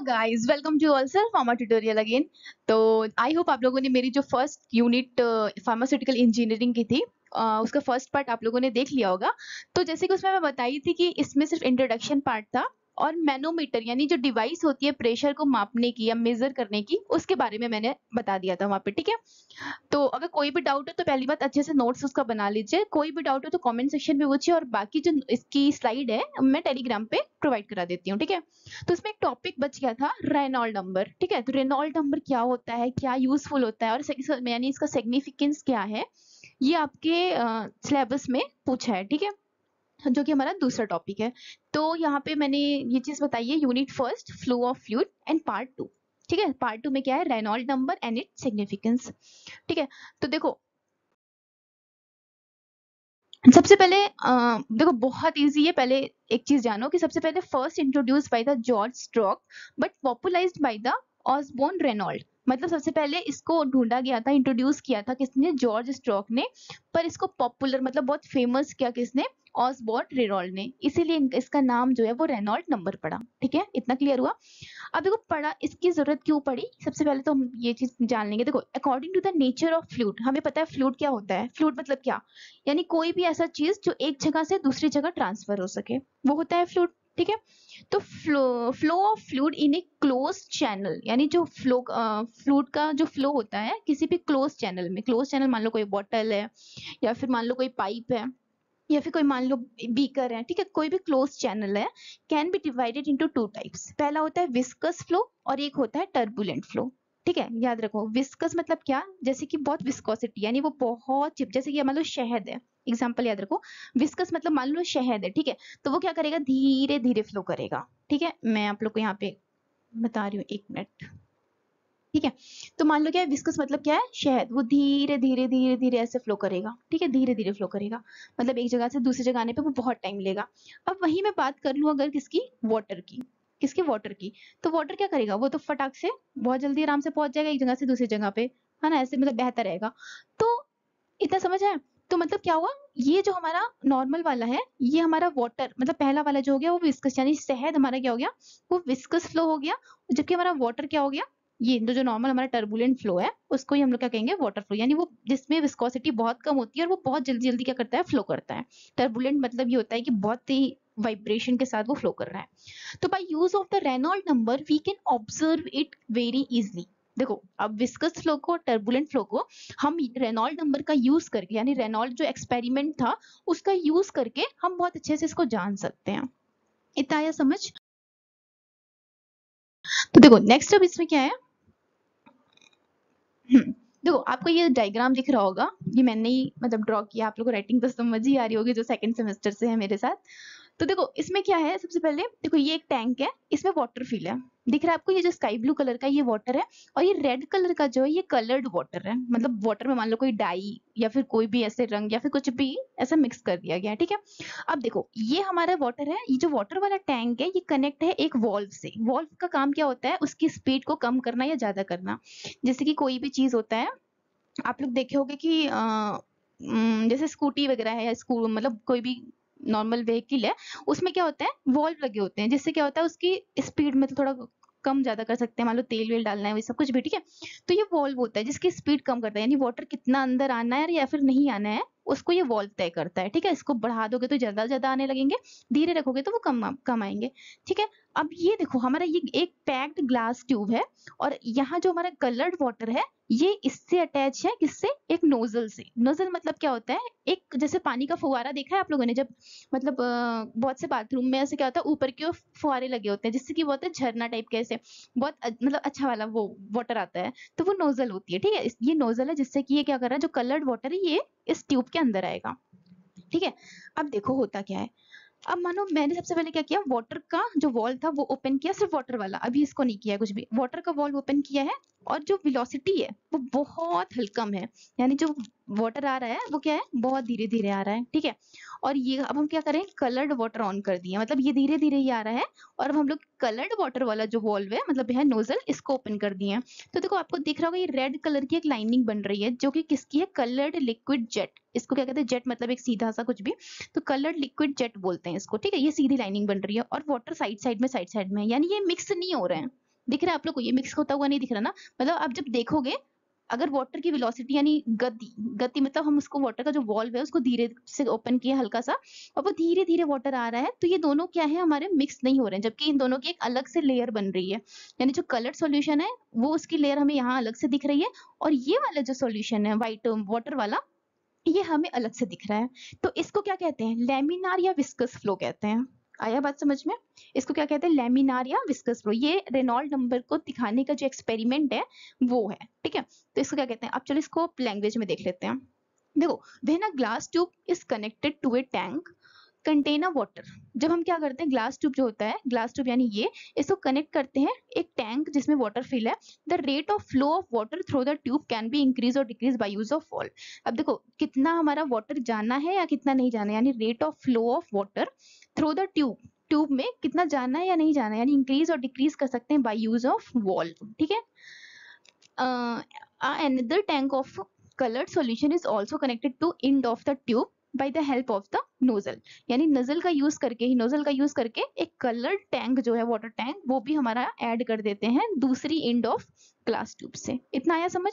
Guys, welcome to all self pharma tutorial again. तो I hope आप लोगों ने मेरी जो फर्स्ट यूनिट फार्मास्यूटिकल इंजीनियरिंग की थी उसका फर्स्ट पार्ट आप लोगों ने देख लिया होगा। तो जैसे कि उसमें मैं बताई थी कि इसमें सिर्फ इंट्रोडक्शन पार्ट था और मैनोमीटर यानी जो डिवाइस होती है प्रेशर को मापने की या मेजर करने की, उसके बारे में मैंने बता दिया था वहां पे। ठीक है, तो अगर कोई भी डाउट है तो पहली बात अच्छे से नोट्स उसका बना लीजिए। कोई भी डाउट है तो कमेंट सेक्शन में पूछिए और बाकी जो इसकी स्लाइड है मैं टेलीग्राम पे प्रोवाइड करा देती हूँ। ठीक है, तो इसमें एक टॉपिक बच गया था रेनॉल्ड नंबर। ठीक है, तो रेनॉल्ड नंबर क्या होता है, क्या यूजफुल होता है और यानी इसका सिग्निफिकेंस क्या है, ये आपके सिलेबस में पूछा है। ठीक है, जो कि हमारा दूसरा टॉपिक है। तो यहाँ पे मैंने ये चीज बताई है, unit first flow of fluid and part two. ठीक है, पार्ट टू में क्या है, Reynold number and its significance. ठीक है, तो देखो सबसे पहले देखो बहुत इजी है। पहले एक चीज जानो कि सबसे पहले first introduced by the George Stokes but popularized by the Osborne Reynold. मतलब सबसे पहले इसको ढूंढा गया था, इंट्रोड्यूस किया था किसने, जॉर्ज स्ट्रोक ने। पर इसको पॉपुलर मतलब बहुत फेमस किया किसने, ऑसबोर्न रेनॉल्ड ने। इसीलिए इसका नाम जो है वो रेनॉल्ड नंबर पड़ा। ठीक है, इतना क्लियर हुआ। अब देखो पढ़ा इसकी जरूरत क्यों पड़ी, सबसे पहले तो हम ये चीज जान लेंगे। देखो according to the nature of fluid, हमें पता है फ्लूइड क्या होता है। फ्लूइड मतलब क्या, यानी कोई भी ऐसा चीज जो एक जगह से दूसरी जगह ट्रांसफर हो सके, वो होता है फ्लूइड। ठीक है, तो flow of fluid in A close channel, यानी जो फ्लूइड का जो फ्लो होता है किसी भी क्लोज चैनल में। क्लोज चैनल मान लो कोई बॉटल है या फिर मान लो कोई पाइप है या फिर कोई मान लो बीकर है। ठीक है, कोई भी क्लोज चैनल है, can be divided into two types. पहला होता है विस्कस फ्लो और एक होता है टर्बुलेंट फ्लो। ठीक है, याद रखो विस्कस मतलब क्या, जैसे कि बहुत विस्कोसिटी यानी वो बहुत चिप, जैसे कि मान लो शहद है, एग्जाम्पल याद रखो। विस्कस मतलब मान लो शहद है, ठीक है, तो वो क्या करेगा, धीरे धीरे फ्लो करेगा। ठीक है, मैं आप लोग को यहाँ पे बता रही हूँ, एक मिनट। ठीक है, तो मान लो क्या है, विस्कस मतलब क्या है, शहद, वो धीरे धीरे धीरे धीरे ऐसे फ्लो करेगा। ठीक है, धीरे धीरे फ्लो करेगा, मतलब एक जगह से दूसरी जगह आने पे वो बहुत टाइम लेगा। अब वही मैं बात कर लूं अगर किसकी, वाटर की, किसकी, वाटर की। तो वाटर क्या करेगा, वो तो फटाक से बहुत जल्दी आराम से पहुंच जाएगा एक जगह से दूसरी जगह पे, है ना, ऐसे मतलब बेहतर रहेगा। तो इतना समझ है। तो मतलब क्या हुआ, ये जो हमारा नॉर्मल वाला है, ये हमारा वाटर मतलब पहला वाला जो हो गया वो विस्कस, यानी शहद हमारा क्या हो गया, वो विस्कस फ्लो हो गया। जबकि हमारा वाटर क्या हो गया, ये जो नॉर्मल हमारा टर्बुलेंट फ्लो है उसको ही हम लोग क्या कहेंगे, वाटर फ्लो, यानी वो जिसमें विस्कोसिटी बहुत कम होती है और वो बहुत जल्दी जल्दी क्या करता है, फ्लो करता है। टर्बुलेंट मतलब ये होता है कि बहुत ही वाइब्रेशन के साथ वो फ्लो कर रहा है। तो by use of the Reynold number we can observe it very easily. देखो अब विस्कस फ्लो को, टर्बुलेंट फ्लो को हम रेनॉल्ड नंबर का यूज करके, यानी रेनॉल्ड जो एक्सपेरिमेंट था उसका यूज करके हम बहुत अच्छे से इसको जान सकते हैं। इतना आया समझ। तो देखो नेक्स्ट अब इसमें क्या है, देखो आपको ये डायग्राम दिख रहा होगा, ये मैंने ही मतलब ड्रॉ किया। आप लोगों को राइटिंग तो समझ ही आ रही होगी जो सेकंड सेमेस्टर से है मेरे साथ। तो देखो इसमें क्या है, सबसे पहले देखो ये एक टैंक है, इसमें वाटर फिल है, दिख रहा है आपको, ये जो स्काई ब्लू कलर का ये वाटर है। और ये रेड कलर का जो है ये कलर्ड वाटर है, मतलब वाटर में मान लो कोई डाई या फिर कोई भी ऐसे रंग या फिर कुछ भी ऐसा मिक्स कर दिया गया है। ठीक है, अब देखो ये हमारा वाटर है, ये जो वाटर वाला टैंक है ये कनेक्ट है एक वॉल्व से। वॉल्व का काम क्या होता है, उसकी स्पीड को कम करना या ज्यादा करना। जैसे कि कोई भी चीज होता है, आप लोग देखे होंगे कि जैसे स्कूटी वगैरह है या स्कूल मतलब कोई भी नॉर्मल व्हीकल है, उसमें क्या होता है, वॉल्व लगे होते हैं, जिससे क्या होता है उसकी स्पीड में तो थोड़ा कम ज्यादा कर सकते हैं, मान लो तेल वेल डालना है वही सब कुछ भी। ठीक है, तो ये वॉल्व होता है जिसकी स्पीड कम करता है, यानी वाटर कितना अंदर आना है या फिर नहीं आना है उसको ये वॉल्व तय करता है। ठीक है, इसको बढ़ा दोगे तो ज्यादा ज्यादा आने लगेंगे, धीरे रखोगे तो वो कम कम आएंगे। ठीक है, अब ये देखो हमारा ये एक पैक्ड ग्लास ट्यूब है और यहाँ जो हमारा कलर्ड वाटर है ये इससे अटैच है, किससे, एक नोजल से। नोजल मतलब क्या होता है, एक जैसे पानी का फुवारा देखा है आप लोगों ने, जब मतलब बहुत से बाथरूम में ऐसे क्या होता है, ऊपर की ओर फुवारे लगे होते हैं जिससे कि बहुत झरना टाइप के ऐसे बहुत मतलब अच्छा वाला वो वाटर आता है, तो वो नोजल होती है। ठीक है, ये नोजल है जिससे कि ये क्या कर रहा है, जो कलर्ड वाटर है ये इस ट्यूब के अंदर आएगा। ठीक है, अब देखो होता क्या है, अब मानो मैंने सबसे पहले क्या किया, वाटर का जो वॉल्व था वो ओपन किया, सिर्फ वाटर वाला, अभी इसको नहीं किया है कुछ भी, वाटर का वॉल्व ओपन किया है। और जो वेलोसिटी है वो बहुत हल्कम है, यानी जो वाटर आ रहा है वो क्या है, बहुत धीरे धीरे आ रहा है। ठीक है, और ये अब हम क्या करें, कलर्ड वाटर ऑन कर दिए, मतलब ये धीरे धीरे ही आ रहा है। और अब हम लोग कलर्ड वाटर वाला जो वॉल्व है मतलब है नोजल, इसको ओपन कर दिए हैं। तो देखो आपको दिख रहा होगा ये रेड कलर की एक लाइनिंग बन रही है जो कि किसकी है, कलर्ड लिक्विड जेट। इसको क्या कहते हैं, जेट मतलब एक सीधा सा कुछ भी, तो कलर्ड लिक्विड जेट बोलते हैं इसको। ठीक है, ये सीधी लाइनिंग बन रही है और वाटर साइड साइड में, साइड साइड में, यानी ये मिक्स नहीं हो रहे हैं। दिख रहा है आप लोग को, ये मिक्स होता हुआ नहीं दिख रहा ना, मतलब आप जब देखोगे अगर वाटर की वेलोसिटी यानी गति मतलब हम उसको वाटर का जो वॉल्व है उसको धीरे से ओपन किया हल्का सा और वो धीरे धीरे वाटर आ रहा है, तो ये दोनों क्या है हमारे मिक्स नहीं हो रहे हैं, जबकि इन दोनों की एक अलग से लेयर बन रही है। यानी जो कलर्ड सॉल्यूशन है वो उसकी लेयर हमें यहाँ अलग से दिख रही है, और ये वाला जो सॉल्यूशन है व्हाइट वाटर वाला ये हमें अलग से दिख रहा है। तो इसको क्या कहते हैं, लैमिनार या विस्कस फ्लो कहते हैं। आया बात समझ में? इसको क्या कहते हैं, लैमिनार या विस्कस फ्लो। ये रेनॉल्ड नंबर को दिखाने का जो एक्सपेरिमेंट है वो है, ठीक है। तो इसको क्या कहते हैं, अब चलो इसको लैंग्वेज में देख लेते हैं। देखो, when a glass tube is connected to a tank contain a water, जब हम क्या करते हैं ग्लास ट्यूब जो होता है, ग्लास ट्यूब यानी ये, इसको कनेक्ट करते हैं एक टैंक जिसमें वाटर फिल है, the rate of flow of water through the tube can be increase और decrease by use of valve. अब देखो कितना हमारा वाटर जाना है या कितना नहीं जाना है, यानी rate of flow of water through the tube, tube में कितना जाना है या नहीं जाना है, यानी इंक्रीज और डिक्रीज कर सकते हैं बाय यूज ऑफ वॉल्व, ठीक है। Another tank of colored solution is also connected to end of the tube by the help of the nozzle, यानी नजल का यूज करके ही, नोजल का यूज करके एक कलर्ड टैंक जो है वाटर टैंक वो भी हमारा ऐड कर देते हैं दूसरी एंड ऑफ ग्लास ट्यूब से। इतना आया समझ?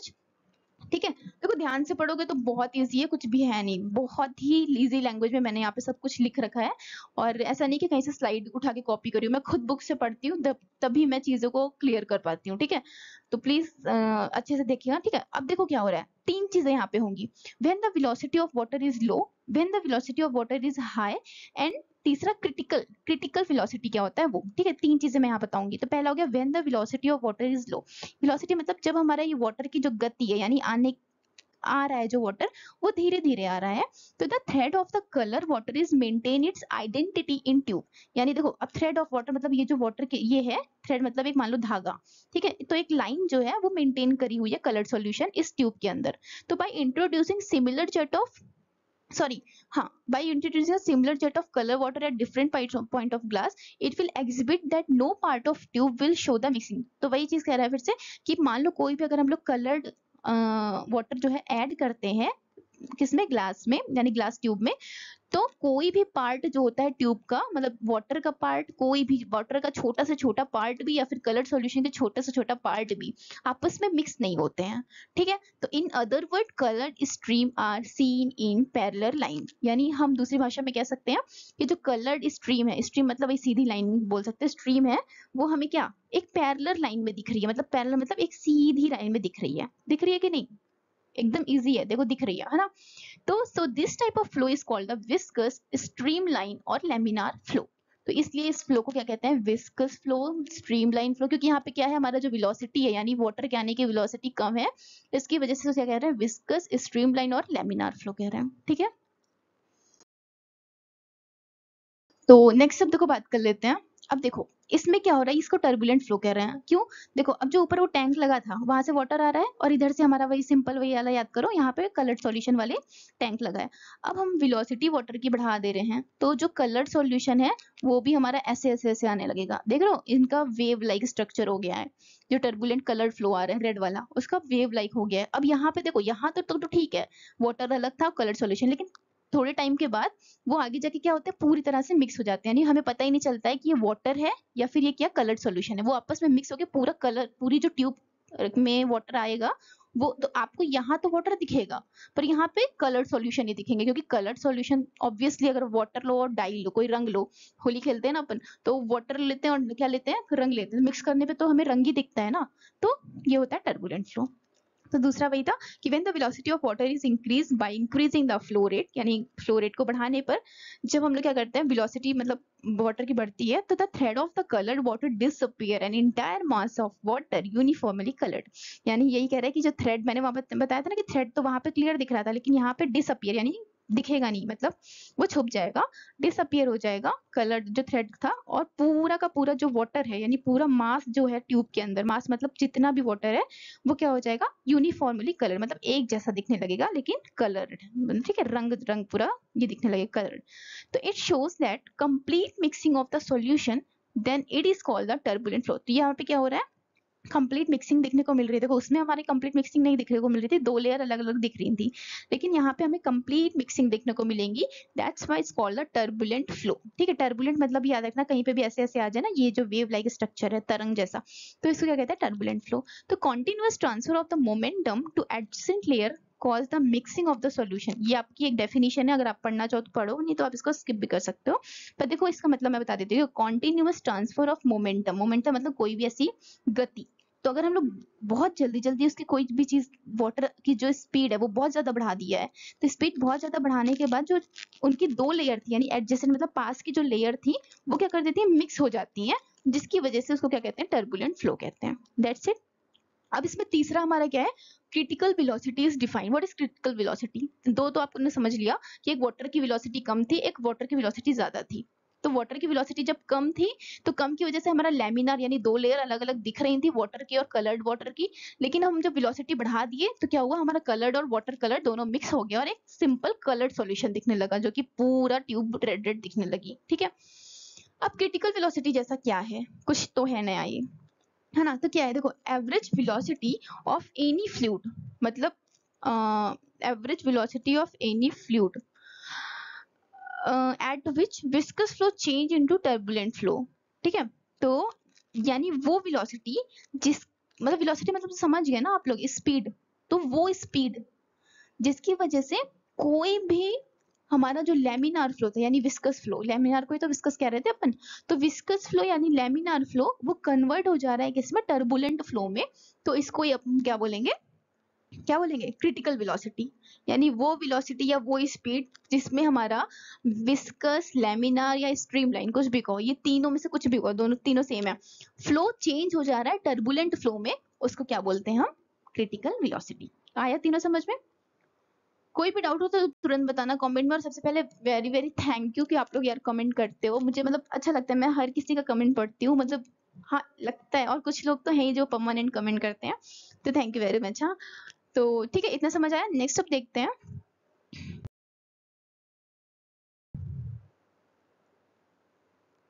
ठीक है, देखो ध्यान से पढ़ोगे तो बहुत इजी है, कुछ भी है नहीं, बहुत ही इजी लैंग्वेज में मैंने यहाँ पे सब कुछ लिख रखा है, और ऐसा नहीं कि कहीं से स्लाइड उठा के कॉपी करी हूँ, मैं खुद बुक से पढ़ती हूँ तभी मैं चीजों को क्लियर कर पाती हूँ, ठीक है। तो प्लीज अच्छे से देखिएगा, ठीक है। अब देखो क्या हो रहा है, तीन चीजें यहाँ पे होंगी, when the velocity of water is low, when the velocity of water is high, and तीसरा क्रिटिकल, क्रिटिकल वेलोसिटी क्या होता है वो, ठीक है। तीन चीजें मैं यहाँ बताऊंगी। तो पहला हो गया when the velocity of water is low, velocity मतलब जब हमारा ये वाटर की जो गति है, यानी आने आ रहा है जो वाटर वो धीरे धीरे आ रहा है, तो the thread of the colour water is maintain its identity in tube. यानी देखो अब थ्रेड ऑफ वाटर मतलब ये जो वाटर के ये है थ्रेड मतलब एक मान लो धागा, ठीक है। तो एक लाइन जो है वो मेंटेन करी हुई है कलर्ड सॉल्यूशन इस ट्यूब के अंदर। तो by introducing similar jet of हाँ, by introducing a similar jet of color water at different point of glass, it will exhibit that no part of tube will show the mixing। तो वही चीज कह रहा है फिर से कि मान लो कोई भी अगर हम लोग कलर्ड वाटर जो है ऐड करते हैं किसमें, ग्लास में, यानी ग्लास ट्यूब में, तो कोई भी पार्ट जो होता है ट्यूब का, मतलब वाटर का पार्ट, कोई भी वाटर का छोटा से छोटा पार्ट भी या फिर कलर्ड सॉल्यूशन के छोटा से छोटा पार्ट भी आपस में मिक्स नहीं होते हैं, ठीक है। तो in other word coloured stream are seen in parallel line, यानी हम दूसरी भाषा में कह सकते हैं कि जो कलर्ड स्ट्रीम है, स्ट्रीम मतलब एक सीधी लाइन बोल सकते हैं, स्ट्रीम है वो हमें क्या एक पैरेलल लाइन में दिख रही है, मतलब पैरेलल मतलब एक सीधी लाइन में दिख रही है, दिख रही है कि नहीं, एकदम इजी है, देखो दिख रही है ना। तो so this type of flow is called the viscous, streamline और लैमिनार फ्लो। तो इसलिए इस फ्लो को क्या कहते हैं, विस्कस फ्लो, स्ट्रीमलाइन फ्लो, क्योंकि यहाँ पे क्या है हमारा जो वेलोसिटी है यानी वाटर के आने की वेलोसिटी कम है, इसकी वजह से क्या कह रहे हैं, विस्कस, स्ट्रीमलाइन और लैमिनार फ्लो कह रहे हैं, ठीक है। तो नेक्स्ट शब्द को बात कर लेते हैं। अब देखो इसमें क्या हो रहा है, इसको टर्बुलेंट फ्लो कह रहे हैं, क्यों? देखो अब जो ऊपर वो टैंक लगा था वहां से वाटर आ रहा है और इधर से हमारा वही सिंपल वही वाला याद करो, यहाँ पे कलर्ड सॉल्यूशन वाले टैंक लगा है। अब हम वेलोसिटी वाटर की बढ़ा दे रहे हैं तो जो कलर्ड सॉल्यूशन है वो भी हमारा ऐसे ऐसे ऐसे आने लगेगा, देख रहे हो इनका वेव लाइक स्ट्रक्चर हो गया है, जो टर्बुलेंट कलर्ड फ्लो आ रहा है रेड वाला उसका वेव लाइक हो गया है। अब यहाँ पे देखो यहाँ तो ठीक है, वाटर अलग था कलर्ड सॉल्यूशन, लेकिन थोड़े टाइम के बाद वो आगे जाके क्या होता है पूरी तरह से मिक्स हो जाते हैं, यानी हमें पता ही नहीं चलता है कि ये वाटर है या फिर ये क्या कलर्ड सॉल्यूशन है, वो आपस में मिक्स होके पूरा कलर, पूरी जो ट्यूब में वाटर आएगा वो तो आपको यहाँ तो वाटर दिखेगा पर यहाँ पे कलर्ड सॉल्यूशन ही दिखेंगे, क्योंकि कलर्ड सॉल्यूशन ऑब्वियसली अगर वाटर लो और डाई लो, कोई रंग लो, होली खेलते हैं ना अपन तो वाटर लेते हैं और क्या लेते हैं, रंग लेते हैं, मिक्स करने पे तो हमें रंग ही दिखता है ना। तो ये होता है टर्बुलेंट फ्लो। तो दूसरा वही था कि when the velocity of water is increase by increasing the flow rate, यानी फ्लो रेट को बढ़ाने पर जब हम लोग क्या करते हैं वेलोसिटी मतलब वाटर की बढ़ती है तो the thread of the coloured water disappear and entire mass of water uniformly coloured. यानी यही कह रहा है कि जो थ्रेड मैंने वहां पर बताया था ना कि थ्रेड तो वहां पे क्लियर दिख रहा था लेकिन यहाँ पे डिसअपीयर यानी दिखेगा नहीं, मतलब वो छुप जाएगा, डिसअपीयर हो जाएगा कलर जो थ्रेड था, और पूरा का पूरा जो वाटर है यानी पूरा मास जो है ट्यूब के अंदर, मास मतलब जितना भी वाटर है वो क्या हो जाएगा यूनिफॉर्मली कलर, मतलब एक जैसा दिखने लगेगा लेकिन कलर्ड, ठीक है, रंग रंग पूरा ये दिखने लगेगा कलर्ड। तो it shows that complete mixing of the solution then it is called the turbulent flow. तो यहाँ पे क्या हो रहा है कंप्लीट मिक्सिंग दिखने को मिल रही थी। देखो उसमें हमारी कंप्लीट मिक्सिंग नहीं दिखने को मिल रही थी, 2 लेयर अलग-अलग दिख रही थी। लेकिन यहाँ पे हमें कंप्लीट मिक्सिंग देखने को मिलेंगी। That's why it's called the turbulent flow. ठीक है, टर्बुलेंट मतलब याद रखना, कहीं पे भी ऐसे-ऐसे आ जाए ना, ये जो वेव लाइक स्ट्रक्चर है तरंग जैसा, तो इसको क्या कहते हैं, टर्बुलेंट फ्लो। तो continuous transfer of the momentum two adjacent layer cause the mixing of the solution. ये आपकी एक डेफिनेशन है, अगर आप पढ़ना चाहो तो पढ़ो, नहीं तो आप इसको स्किप भी कर सकते हो। पर देखो इसका मतलब मैं बता देती हूँ, continuous transfer of momentum, momentum मतलब कोई भी ऐसी गति। तो अगर हम लोग बहुत जल्दी जल्दी उसकी कोई भी चीज, वाटर की जो स्पीड है वो बहुत ज्यादा बढ़ा दिया है, तो स्पीड बहुत ज्यादा बढ़ाने के बाद जो उनकी 2 लेयर थी, यानी एडजेसेंट मतलब पास की जो लेयर थी, वो क्या कर देती है, मिक्स हो जाती है, जिसकी वजह से उसको क्या कहते हैं, टर्बुलेंट फ्लो कहते हैं। That's it. अब इसमें तीसरा हमारा क्या है, critical velocity is defined. What is critical velocity? दो तो आपने समझ लिया कि एक वाटर की वेलोसिटी कम थी, एक वाटर की वेलोसिटी ज्यादा थी। तो वाटर की वेलोसिटी जब कम थी, तो कम की वजह से हमारा लैमिनार यानी 2 लेयर अलग अलग दिख रही थी, वाटर की और कलर्ड वाटर की। लेकिन हम जब वेलोसिटी बढ़ा दिए तो क्या हुआ, हमारा कलर्ड और वाटर कलर दोनों मिक्स हो गया और एक सिंपल कलर्ड सॉल्यूशन दिखने लगा, जो कि पूरा ट्यूब रेड रेड दिखने लगी। ठीक है, अब क्रिटिकल वेलोसिटी जैसा क्या है, कुछ तो है नया ये, है ना। तो क्या है, देखो average velocity of any fluid, मतलब average velocity of any fluid at which viscous flow change into turbulent flow. ठीक है, तो यानी वो वेलोसिटी जिस, मतलब वेलोसिटी मतलब समझ गए ना आप लोग, स्पीड, तो वो स्पीड जिसकी वजह से कोई भी हमारा जो लेमिनार फ्लो था, यानी विस्कस फ्लो, लेमिनार को ही तो विस्कस कह रहे थे अपन, तो विस्कस फ्लो यानी लेमिनार फ्लो वो कन्वर्ट हो जा रहा है किसमें, टर्बुलेंट फ्लो में। तो इसको ही अपन क्या बोलेंगे, क्या बोलेंगे, क्रिटिकल वेलोसिटी। यानी वो वेलोसिटी या वो स्पीड जिसमें हमारा विस्कस, लेमिनार या स्ट्रीमलाइन, कुछ भी कहो, ये तीनों में से कुछ भी कहो, दोनों तीनों सेम है, फ्लो चेंज हो जा रहा है टर्बुलेंट फ्लो में, उसको क्या बोलते हैं हम, क्रिटिकल वेलोसिटी। आया तीनों समझ में? कोई भी डाउट हो तो तुरंत बताना कमेंट में। और सबसे पहले वेरी वेरी थैंक यू कि आप लोग यार कमेंट करते हो, मुझे मतलब अच्छा लगता है, मैं हर किसी का कमेंट पढ़ती हूँ, मतलब हाँ लगता है, और कुछ लोग तो हैं ही जो परमानेंट कमेंट करते हैं, तो थैंक यू वेरी मच। हाँ, तो ठीक है, इतना समझ आया, नेक्स्ट अब देखते हैं।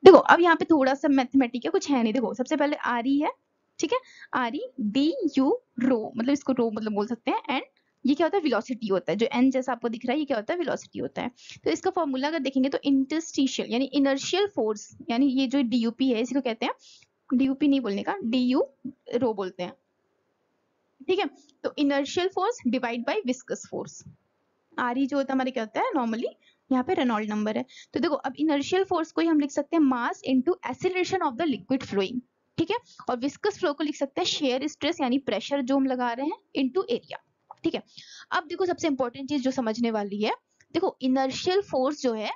देखो अब यहाँ पे थोड़ा सा मैथमेटिक है, कुछ है नहीं। देखो सबसे पहले आर ई है, ठीक है, आर ई डी यू रो, मतलब इसको रो मतलब बोल सकते हैं, एंड ये क्या होता है, वेलोसिटी होता है, जो एन जैसा आपको दिख रहा है ये क्या होता है, वेलोसिटी होता है। तो इसका फॉर्मूला अगर देखेंगे तो इंटरस्टिशियल यानी इनर्शियल फोर्स, यानी ये जो डीयूपी है इसको कहते हैं, डीयूपी नहीं बोलने का, डी यू रो बोलते हैं। ठीक है, तो inertial force divide by viscous force. R E जो होता है हमारे क्या होता है नॉर्मली, यहाँ पे रेनॉल्ड नंबर है। तो देखो अब इनर्शियल फोर्स को ही हम लिख सकते हैं mass into acceleration of the liquid flowing. ठीक है, और विस्कस फ्लो को लिख सकते हैं शेयर स्ट्रेस यानी प्रेशर जो हम लगा रहे हैं इनटू एरिया। ठीक है, अब देखो सबसे इंपॉर्टेंट चीज जो समझने वाली है, देखो इनर्शियल फोर्स जो है,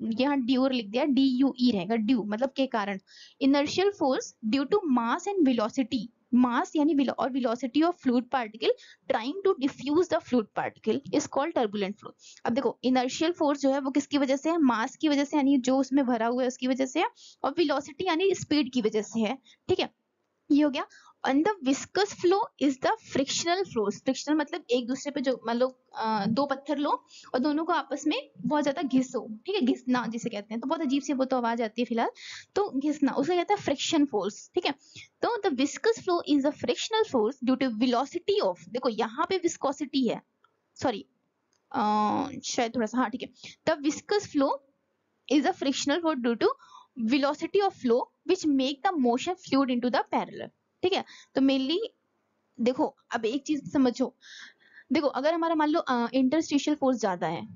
यहाँ ड्यूर लिख दिया, डी यू ई रहेगा, ड्यू मतलब के कारण, inertial force due to mass and velocity, mass यानी और velocity of fluid particle trying to diffuse the fluid particle is called turbulent flow. अब देखो इनर्शियल फोर्स जो है वो किसकी वजह से है, मास की वजह से यानी जो उसमें भरा हुआ है उसकी वजह से है, और वेलोसिटी यानी स्पीड की वजह से है। ठीक है, ये हो गया। And the viscous flow is the frictional flow, frictional मतलब एक दूसरे पे जो मान लो दो पत्थर लो और दोनों को आपस में बहुत ज्यादा घिसो, ठीक है, घिसना जिसे कहते हैं, तो बहुत अजीब सी वो तो आवाज आती है फिलहाल, तो घिसना उसे कहता है फ्रिक्शन फोर्स। ठीक है, तो the viscous flow is a frictional force due to velocity of, देखो यहाँ पे विस्कोसिटी है, सॉरी शायद थोड़ा सा, हाँ ठीक है, the viscous flow is a frictional force due to velocity of flow which make the motion fluid into the parallel। ठीक है, तो मेनली देखो अब एक चीज समझो, देखो अगर हमारा मान लो इंटरस्टिशियल फोर्स ज्यादा है,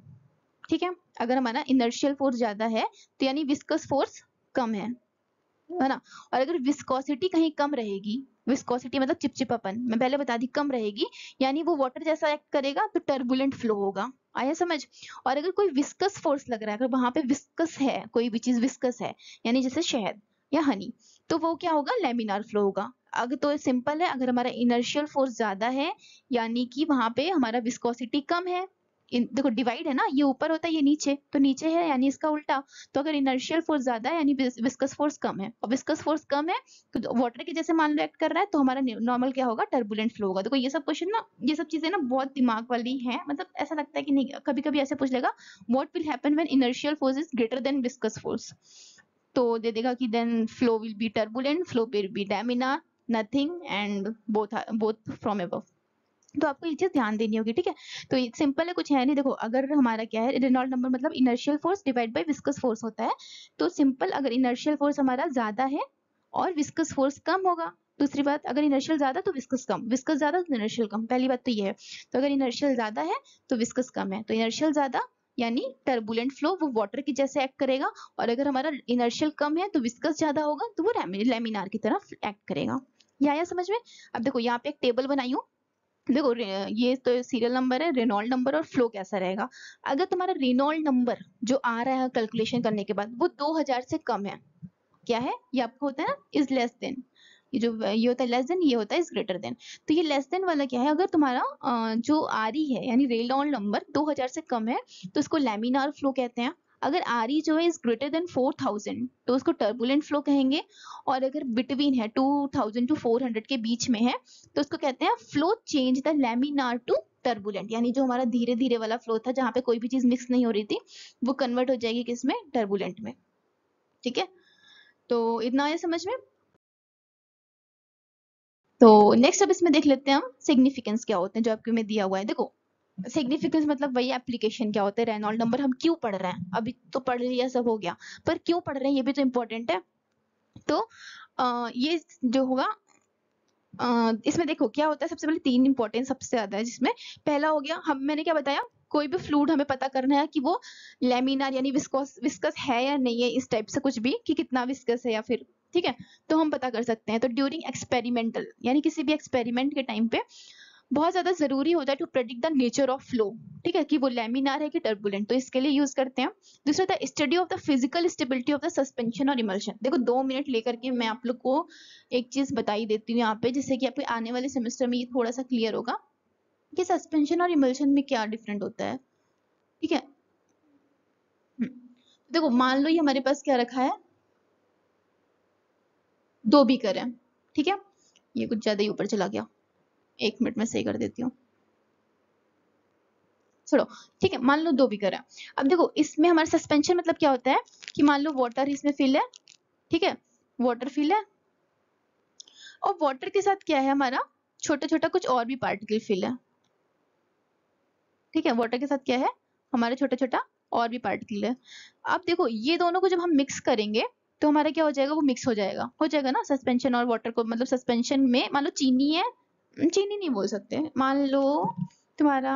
ठीक है, अगर हमारा इनर्शियल फोर्स ज्यादा है तो यानी विस्कस फोर्स कम है ना। और अगर विस्कोसिटी कहीं कम रहेगी, विस्कोसिटी मतलब चिपचिपापन, मैं पहले बता दी, कम रहेगी, यानी वो वाटर जैसा एक्ट करेगा तो टर्बुलेंट फ्लो होगा। आया समझ? और अगर कोई विस्कस फोर्स लग रहा है, अगर वहां पे विस्कस है, कोई भी चीज विस्कस है, यानी जैसे शहद या हनी, तो वो क्या होगा, लेमिनार फ्लो होगा। अगर तो सिंपल है, अगर हमारा इनर्शियल फोर्स ज्यादा है यानी कि वहां पे हमारा विस्कोसिटी कम है, देखो डिवाइड है ना, ये ऊपर होता है ये नीचे, तो नीचे है यानी इसका उल्टा। तो अगर इनर्शियल फोर्स ज्यादा है यानी विस्कस फोर्स कम है, और विस्कस फोर्स कम है तो वाटर के जैसे मान लो एक्ट कर रहा है, तो हमारा नॉर्मल क्या होगा, टर्बुलेंट फ्लो होगा। देखो ये सब क्वेश्चन ना, ये सब चीजें ना बहुत दिमाग वाली है, मतलब ऐसा लगता है कि नहीं, कभी कभी ऐसे पूछ लेगा what will happen when inertial force is greater than viscous force, तो दे देगा कि then flow will be turbulent, flow will be laminar, nothing and both from above. तो आपको ये चीज ध्यान देनी होगी, ठीक है। तो ये सिंपल है, कुछ है नहीं। देखो अगर हमारा क्या है, रेनॉल्ड नंबर मतलब inertial force divide by viscous force होता है। तो सिंपल, अगर इनर्शियल फोर्स हमारा ज्यादा है और विस्कस फोर्स कम होगा। दूसरी बात, अगर इनर्शियल ज्यादा तो विस्कस कम, विस्कस ज्यादा तो इनर्शियल कम। पहली बात तो ये है। तो अगर इनर्शियल ज्यादा है तो विस्कस कम है, तो इनर्शियल ज्यादा यानी टर्बुलेंट फ्लो वो वाटर की जैसे एक्ट करेगा, और अगर हमारा इनर्शियल कम है तो विस्कस ज्यादा होगा तो वो लेमिनार की तरह एक्ट करेगा। ये आया समझ में। अब देखो यहाँ पे एक टेबल बनाई हूँ। देखो ये तो सीरियल नंबर है, रेनॉल्ड नंबर और फ्लो कैसा रहेगा। अगर तुम्हारा रेनॉल्ड नंबर जो आ रहा है कैलकुलेशन करने के बाद वो 2000 से कम है, क्या है ये आपको होता है ना, इज लेस देन। ये होता है लेस देन, ये होता है इज ग्रेटर देन। तो ये लेस देन वाला क्या है, अगर तुम्हारा जो आ रही है यानी रेनॉल्ड नंबर 2000 से कम है तो उसको लैमिनार फ्लो कहते हैं। अगर आरी जो है इज ग्रेटर देन 4000 तो उसको टर्बुलेंट फ्लो कहेंगे। और अगर बिटवीन है 2000 टू 400 के बीच में है तो उसको कहते हैं flow change the laminar to turbulent, यानी जो हमारा धीरे धीरे वाला फ्लो था जहां पे कोई भी चीज मिक्स नहीं हो रही थी वो कन्वर्ट हो जाएगी किसमें, टर्बुलेंट में। ठीक है, तो इतना आया समझ में। तो नेक्स्ट अब इसमें देख लेते हैं हम सिग्निफिकेंस क्या होते हैं जो आपके में दिया हुआ है। देखो सिग्निफिकेंस मतलब वही एप्लीकेशन क्या होता है, रेनॉल्ड नंबर हम क्यों पढ़ रहे हैं, अभी तो पढ़ लिया सब हो गया, पर क्यों पढ़ रहे हैं ये भी तो इम्पोर्टेंट है। तो ये जो होगा इसमें देखो क्या होता है, सबसे पहले तीन इंपॉर्टेंट सबसे ज्यादा है जिसमें पहला हो गया, हम मैंने क्या बताया, कोई भी फ्लूइड हमें पता करना है कि वो लेमिनार यानी विस्कोस विस्कस है या नहीं है, इस टाइप से कुछ भी कि कितना विस्कस है या फिर, ठीक है, तो हम पता कर सकते हैं। तो ड्यूरिंग एक्सपेरिमेंटल यानी किसी भी एक्सपेरिमेंट के टाइम पे बहुत ज्यादा जरूरी होता है to predict the nature of flow, ठीक है, कि वो लैमिनार है कि टर्बुलेंट, तो इसके लिए यूज करते हैं। दूसरा था study of the physical stability of the suspension और इमल्शन। देखो 2 मिनट लेकर के मैं आप लोग को एक चीज बताई देती हूँ यहाँ पे, जिससे कि आपके आने वाले सेमेस्टर में ये थोड़ा सा क्लियर होगा कि सस्पेंशन और इमल्शन में क्या डिफरेंट होता है। ठीक है, देखो मान लो ये हमारे पास क्या रखा है, 2 बीकर है, ठीक है, ये कुछ ज्यादा ही ऊपर चला गया, 1 मिनट में सही कर देती हूँ, छोड़ो, ठीक है, मान लो 2 बीकर है। अब देखो इसमें हमारा सस्पेंशन मतलब क्या होता है कि मान लो वाटर इसमें फिल है, ठीक है, वाटर फिल है, और वाटर के साथ क्या है हमारा छोटा छोटा कुछ और भी पार्टिकल फिल है, ठीक है, वाटर के साथ क्या है हमारा छोटा छोटा और भी पार्टिकल है। अब देखो ये दोनों को जब हम मिक्स करेंगे तो हमारा क्या हो जाएगा, वो मिक्स हो जाएगा ना सस्पेंशन और वाटर को, मतलब सस्पेंशन में मान लो चीनी है, चीनी नहीं बोल सकते, मान लो तुम्हारा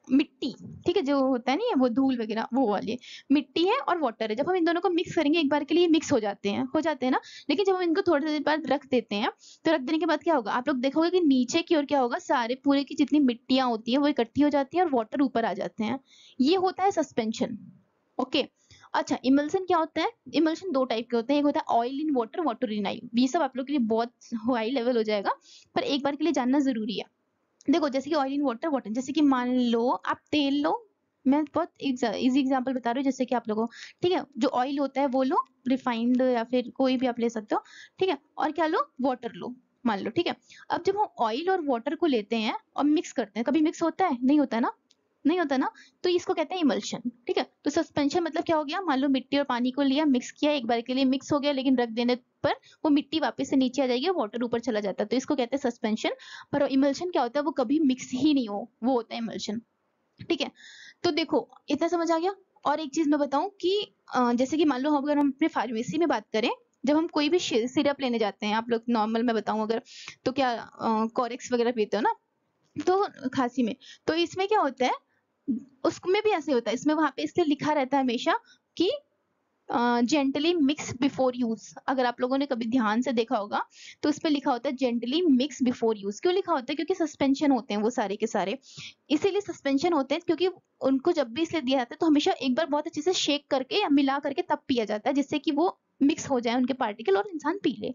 मिट्टी, ठीक है, जो होता है नहीं है वो धूल वगैरह वो वाली मिट्टी है और वाटर है, जब हम इन दोनों को मिक्स करेंगे एक बार के लिए मिक्स हो जाते हैं ना। लेकिन जब हम इनको थोड़ी देर बाद रख देते हैं तो रख देने के बाद क्या होगा, आप लोग देखोगे कि नीचे की ओर क्या होगा, सारे पूरे की जितनी मिट्टियां होती है वो इकट्ठी हो जाती है और वाटर ऊपर आ जाते हैं, ये होता है सस्पेंशन। ओके, अच्छा इमल्सन क्या होता है, इमल्सन 2 टाइप के होते हैं, एक होता है oil in water, water in oil, ये सब आप लोग के लिए बहुत हाई लेवल हो जाएगा पर एक बार के लिए जानना जरूरी है। देखो जैसे कि ऑयल इन वाटर, वाटर जैसे कि मान लो आप तेल लो, मैं बहुत इजी एग्जांपल बता रही हूँ, जैसे कि आप लोगों, ठीक है, जो ऑयल होता है वो लो, रिफाइंड या फिर कोई भी आप ले सकते हो, ठीक है, और क्या लो, वाटर लो, मान लो, ठीक है। अब जब हम ऑयल और वाटर को लेते हैं और मिक्स करते हैं, कभी मिक्स होता है, नहीं होता ना, नहीं होता ना, तो इसको कहते हैं इमल्शन, ठीक है। तो सस्पेंशन मतलब क्या हो गया, मान लो मिट्टी और पानी को लिया, मिक्स किया, एक बार के लिए मिक्स हो गया, लेकिन रख देने पर वो मिट्टी वापस से नीचे आ जाएगी, वाटर ऊपर चला जाता है, तो इसको कहते हैं सस्पेंशन। पर इमल्शन क्या होता है, वो कभी मिक्स ही नहीं हो, वो होता है इमल्शन, ठीक है। तो देखो इतना समझ आ गया। और एक चीज मैं बताऊं कि जैसे कि मान लो अगर हम अपने फार्मेसी में बात करें, जब हम कोई भी सिरप लेने जाते हैं, आप लोग नॉर्मल मैं बताऊं अगर, तो क्या कॉरेक्स वगैरह पीते हो ना, तो खांसी में, तो इसमें क्या होता है, उसमें भी ऐसे होता है, इसमें वहां पे इसलिए लिखा रहता है हमेशा कि जेंटली मिक्स बिफोर यूज, अगर आप लोगों ने कभी ध्यान से देखा होगा तो उस पर लिखा होता है जेंटली मिक्स बिफोर यूज, क्यों लिखा होता है, क्योंकि सस्पेंशन होते हैं वो सारे के सारे, इसीलिए सस्पेंशन होते हैं, क्योंकि उनको जब भी इसलिए दिया जाता है तो हमेशा एक बार बहुत अच्छे से शेक करके या मिला करके तब पिया जाता है, जिससे कि वो मिक्स हो जाए उनके पार्टिकल और इंसान पी ले,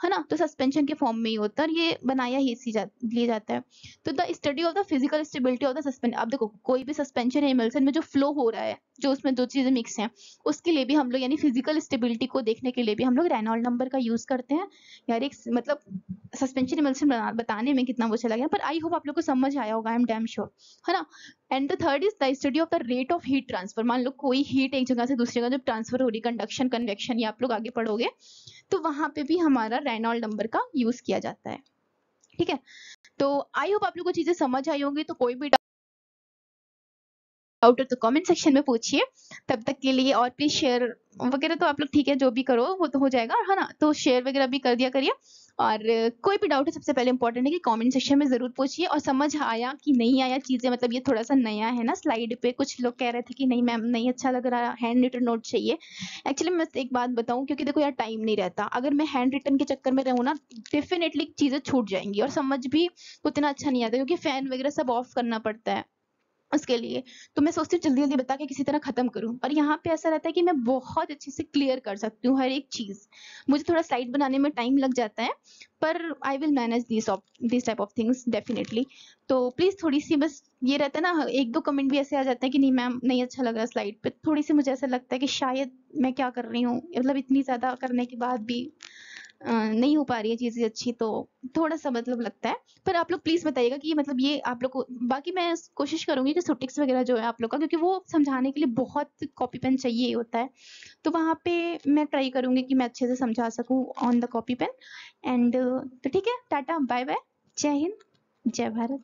है ना। तो सस्पेंशन के फॉर्म में ही होता है और ये बनाया ही लिए जाता है। तो the study of the physical stability of the suspension, अब देखो कोई भी सस्पेंशन है इमल्सन में जो फ्लो हो रहा है, जो उसमें दो चीजें मिक्स हैं, उसके लिए भी हम लोग यानी फिजिकल स्टेबिलिटी को देखने के लिए भी हम लोग रेनॉल्ड नंबर का यूज करते हैं। यार एक मतलब सस्पेंशन इमल्शन बताने में कितना वो चला गया, पर आई होप आप लोग को समझ आया होगा, आई एम डैम श्योर, है ना। And the third is the study of the rate of heat transfer, मान लो कोई हीट एक जगह से दूसरी जगह जब ट्रांसफर हो रही, कंडक्शन कन्वेक्शन, ये आप लोग आगे पढ़ोगे, तो वहां पे भी हमारा रेनॉल्ड नंबर का यूज किया जाता है। ठीक है, तो आई होप आप लोगों को चीजें समझ आई होंगी। तो कोई भी डाउट है तो कमेंट सेक्शन में पूछिए। तब तक के लिए और प्लीज शेयर वगैरह तो आप लोग ठीक है जो भी करो वो तो हो जाएगा, है ना। तो शेयर वगैरह भी कर दिया करिए। और कोई भी डाउट है सबसे पहले इंपॉर्टेंट है कि कमेंट सेक्शन में जरूर पूछिए। और समझ आया कि नहीं आया चीजें, मतलब ये थोड़ा सा नया है ना स्लाइड पे, कुछ लोग कह रहे थे कि नहीं मैम नहीं अच्छा लग रहा, हैंड रिटन नोट चाहिए। एक्चुअली मैं एक बात बताऊं, क्योंकि देखो यार टाइम नहीं रहता, अगर मैं हैंड रिटन के चक्कर में रहूं ना डेफिनेटली चीजें छूट जाएंगी और समझ भी उतना अच्छा नहीं आता, क्योंकि फैन वगैरह सब ऑफ करना पड़ता है उसके लिए। तो मैं सोचती हूँ जल्दी जल्दी बता के किसी तरह खत्म करूँ, और यहाँ पे ऐसा रहता है कि मैं बहुत अच्छे से क्लियर कर सकती हूँ हर एक चीज। मुझे थोड़ा स्लाइड बनाने में टाइम लग जाता है, पर I will manage this type of things definitely. तो प्लीज थोड़ी सी बस ये रहता है ना, एक दो कमेंट भी ऐसे आ जाते हैं कि नहीं मैम नहीं अच्छा लग रहा स्लाइड पे, थोड़ी सी मुझे ऐसा लगता है कि शायद मैं क्या कर रही हूँ, मतलब इतनी ज्यादा करने के बाद भी नहीं हो पा रही है चीजें अच्छी, तो थोड़ा सा मतलब लगता है। पर आप लोग प्लीज बताइएगा कि मतलब ये आप लोग को, बाकी मैं कोशिश करूंगी कि सुटिक्स वगैरह जो है आप लोग का, क्योंकि वो समझाने के लिए बहुत कॉपी पेन चाहिए होता है, तो वहां पे मैं ट्राई करूंगी कि मैं अच्छे से समझा सकूं on the copy pen. And तो ठीक है, टाटा बाय बाय, जय हिंद, जय भारत।